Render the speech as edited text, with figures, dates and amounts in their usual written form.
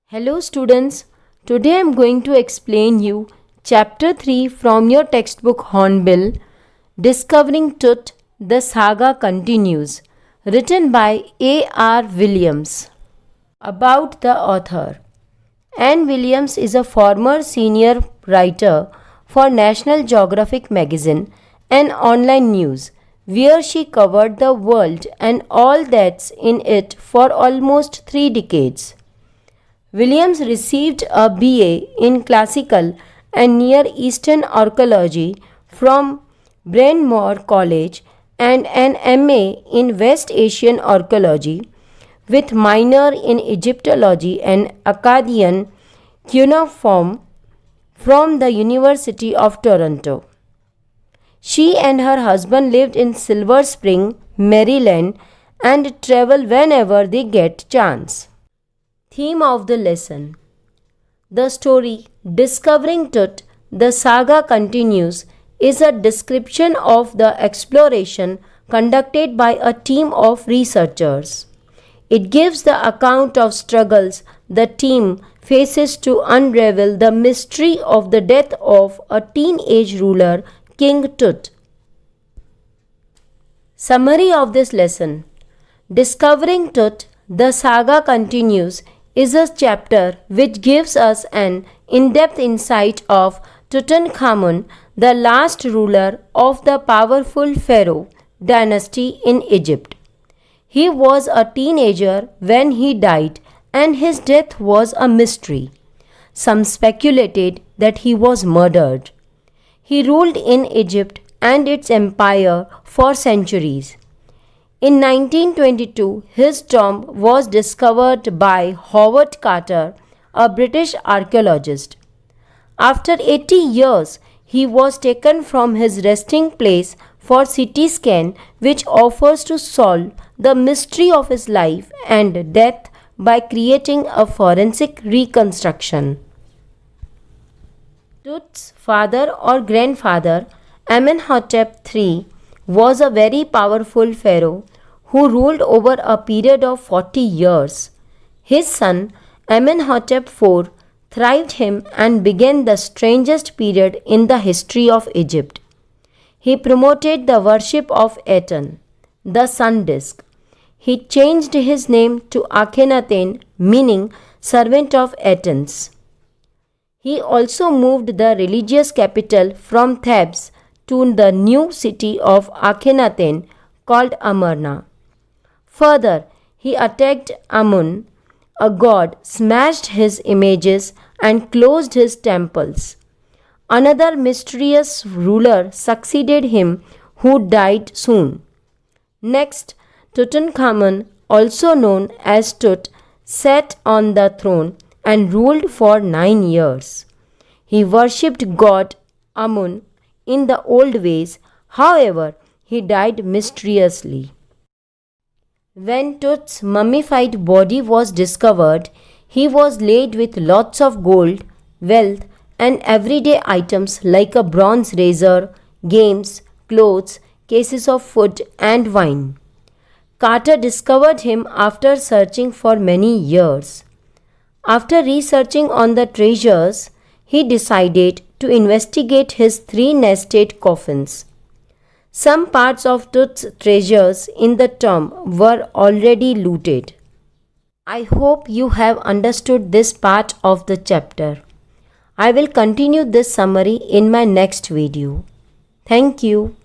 Hello students, today I am going to explain you chapter 3 from your textbook Hornbill, Discovering Tut, the Saga Continues, written by A.R. Williams. About the author. Anne Williams is a former senior writer for National Geographic magazine and online news, where she covered the world and all that's in it for almost 3 decades. Williams received a BA in Classical and Near Eastern Archaeology from Bryn Mawr College and an MA in West Asian Archaeology with minor in Egyptology and Akkadian cuneiform from the University of Toronto. She and her husband lived in Silver Spring, Maryland and travel whenever they get chance. Theme of the lesson. The story Discovering Tut, the Saga Continues is a description of the exploration conducted by a team of researchers. It gives the account of struggles the team faces to unravel the mystery of the death of a teenage ruler, King Tut. Summary of this lesson. Discovering Tut, the Saga Continues is a chapter which gives us an in-depth insight of Tutankhamun, the last ruler of the powerful Pharaoh dynasty in Egypt. He was a teenager when he died and his death was a mystery. Some speculated that he was murdered. He ruled in Egypt and its empire for centuries. In 1922, his tomb was discovered by Howard Carter, a British archaeologist. After 80 years, he was taken from his resting place for CT scan, which offers to solve the mystery of his life and death by creating a forensic reconstruction. Tut's father or grandfather, Amenhotep III, was a very powerful pharaoh who ruled over a period of 40 years. His son, Amenhotep IV, thrived him and began the strangest period in the history of Egypt. He promoted the worship of Aten, the sun disk. He changed his name to Akhenaten, meaning servant of Athens. He also moved the religious capital from Thebes to the new city of Akhenaten called Amarna. Further, he attacked Amun, a god, smashed his images and closed his temples. Another mysterious ruler succeeded him who died soon. Next, Tutankhamun, also known as Tut, sat on the throne and ruled for 9 years. He worshipped god Amun in the old ways, however, he died mysteriously. When Tut's mummified body was discovered, he was laid with lots of gold, wealth, and everyday items like a bronze razor, games, clothes, cases of food, and wine. Carter discovered him after searching for many years. After researching on the treasures, he decided to investigate his 3 nested coffins. Some parts of Tut's treasures in the tomb were already looted. I hope you have understood this part of the chapter. I will continue this summary in my next video. Thank you.